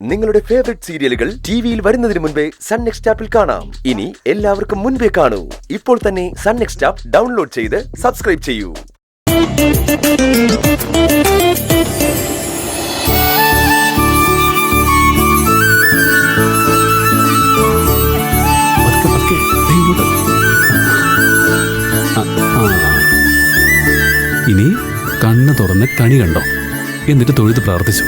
നിങ്ങളുടെ ഫേവറേറ്റ് സീരിയലുകൾ ടിവിയിൽ വരുന്നതിന് മുൻപേ സൺ നെക്സ്റ്റ് ആപ്പിൽ കാണാം. ഇനി എല്ലാവർക്കും മുൻപേ കാണൂ. ഇപ്പോൾ തന്നെ സൺ നെക്സ്റ്റ് ആപ്പ് ഡൗൺലോഡ് ചെയ്ത് സബ്സ്ക്രൈബ് ചെയ്യൂ. ഇനി കണ്ണ് തുറന്ന് കണി കണ്ടോ, എന്നിട്ട് തൊഴുത് പ്രാർത്ഥിച്ചു.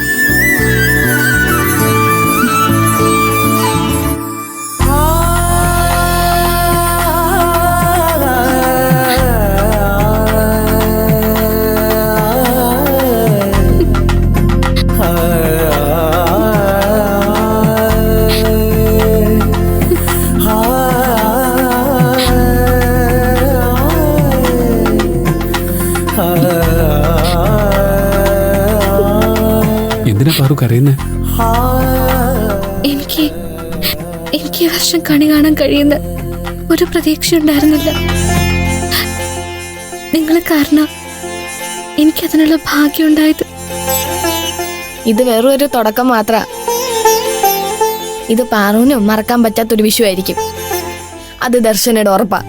എന്തിനാ പാറു കരയുന്നേ? എനിക്ക് ഈ വർഷം കണി കാണാൻ കഴിയുന്ന ഒരു പ്രതീക്ഷ ഉണ്ടായിരുന്നില്ല. നിങ്ങൾ കാരണം എനിക്കതിനുള്ള ഭാഗ്യം ഉണ്ടായത്. ഇത് വെറും ഒരു തുടക്കം മാത്ര. ഇത് പാറുവിനും മറക്കാൻ പറ്റാത്തൊരു വിഷു ആയിരിക്കും. അത് ദർശനയുടെ ഉറപ്പാ.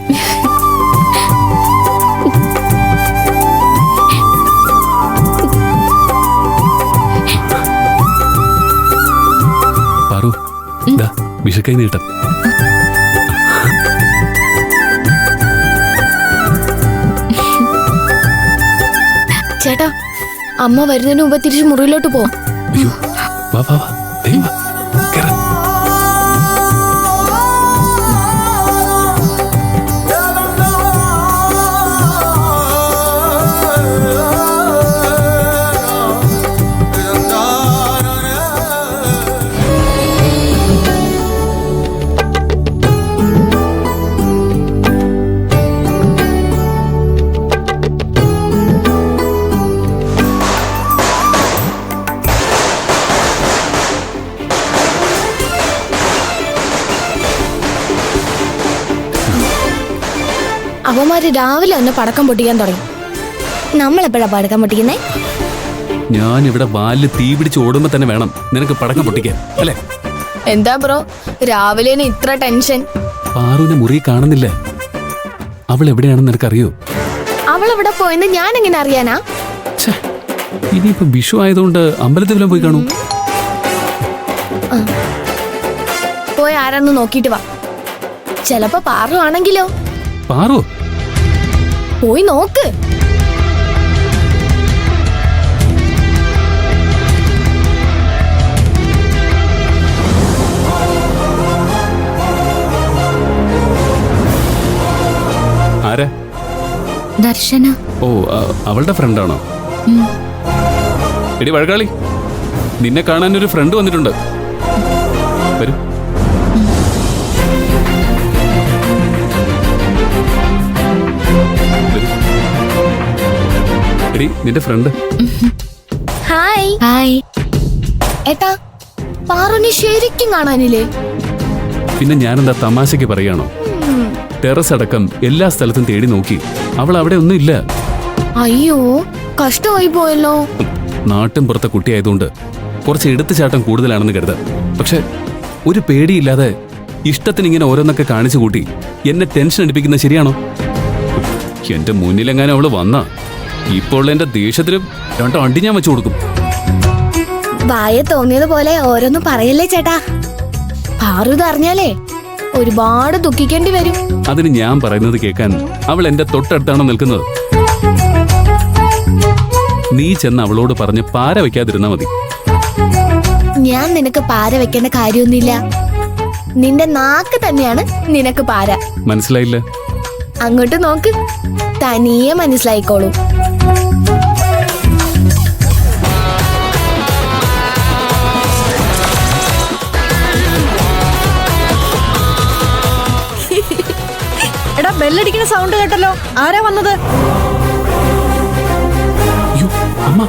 പാറു, വിഷുക്കൈ നീട്ടം. ചേട്ടാ, അമ്മ വരുന്നതിന് മുമ്പ് തിരിച്ച് മുറിയിലോട്ട് പോ. വാ വാ വാ, ദൈവം കേറ്. അവന്മാര് രാവിലെ തന്നെ പടക്കം പൊട്ടിക്കാൻ തുടങ്ങി. നമ്മളെപ്പോഴാ പടക്കം പൊട്ടിക്കുന്നേ? ഞാൻ ഇവിടെ വാലില് തീ പിടിച്ച് ഓടുമ്പോ തന്നെ വേണം നിനക്ക് പടക്കം പൊട്ടിക്കാൻ, അല്ലേ? എന്താ ബ്രോ രാവിലെ ഇത്ര ടെൻഷൻ? പാറുവിനെ മുറി കാണുന്നില്ല. അവൾ എവിടെയാണെന്ന് നിനക്കറിയോ? അവളെവിടെ പോയെന്ന് ഞാൻ എങ്ങനെ അറിയാനാ? ഇനിയിപ്പോ വിഷു ആയതുകൊണ്ട് അമ്പലത്തിൽ പോയി കാണൂ. പോയി ആരാന്ന് നോക്കിട്ട് വാ. ചെലപ്പോ പാറു ആണെങ്കിലോ? പാറു പോയി നോക്ക്. ആരാ? ദർശന. ഓ, അവളുടെ ഫ്രണ്ടാണോ? എടി വഴക്കാളി, നിന്നെ കാണാൻ ഒരു ഫ്രണ്ട് വന്നിട്ടുണ്ട്. വരൂ. എടി, നിന്റെ ഫ്രണ്ട്. ഹായ്. ഹായ്. ഏട്ടാ, പാറുവിനെ ശരിക്കും കാണാനില്ലേ? പിന്നെ ഞാനെന്താ തമാശക്ക് പറയാണോ? ടെറസ് അടക്കം എല്ലാ സ്ഥലത്തും തേടി നോക്കി, അവൾ അവിടെ ഒന്നും ഇല്ല. അയ്യോ, കഷ്ടമായി പോയല്ലോ. നാട്ടും പുറത്തെ കുട്ടിയായതുകൊണ്ട് കുറച്ച് എടുത്തുചാട്ടം കൂടുതലാണെന്ന് കരുതാം. പക്ഷെ ഒരു പേടിയില്ലാതെ ഇഷ്ടത്തിന് ഇങ്ങനെ ഓരോന്നൊക്കെ കാണിച്ചു കൂട്ടി എന്നെ ടെൻഷൻ അടിപ്പിക്കുന്ന ശരിയാണോ? എന്റെ മുന്നിലെങ്ങാനും അവള് വന്ന ഇപ്പോൾ എന്റെ ദേഷ്യത്തിലും രണ്ടോ അണ്ടി ഞാൻ വെച്ചു കൊടുക്കും. വായ തോന്നിയതുപോലെ ഓരോന്നും പറയല്ലേ ചേട്ടാ. പാറു ഇതറിഞ്ഞാലേ ഒരുപാട് ദുഃഖിക്കേണ്ടി വരും. അതിന് ഞാൻ പറയുന്നത് കേൾക്കാൻ അവൾ എന്റെ തൊട്ടടുത്താണോ നിൽക്കുന്നത്? നീ ചെന്ന് അവളോട് പറഞ്ഞ് പാര വെക്കാതിരുന്നാ മതി. ഞാൻ നിനക്ക് പാര വെക്കേണ്ട കാര്യമൊന്നുമില്ല. നിന്റെ നാക്ക് തന്നെയാണ് നിനക്ക് പാര. മനസ്സിലായില്ല? അങ്ങോട്ട് നോക്ക്, തനിയെ മനസ്സിലായിക്കോളൂ. എടാ, ബെല്ലടിക്കുന്ന സൗണ്ട് കേട്ടല്ലോ. ആരാ വന്നത്? അമ്മ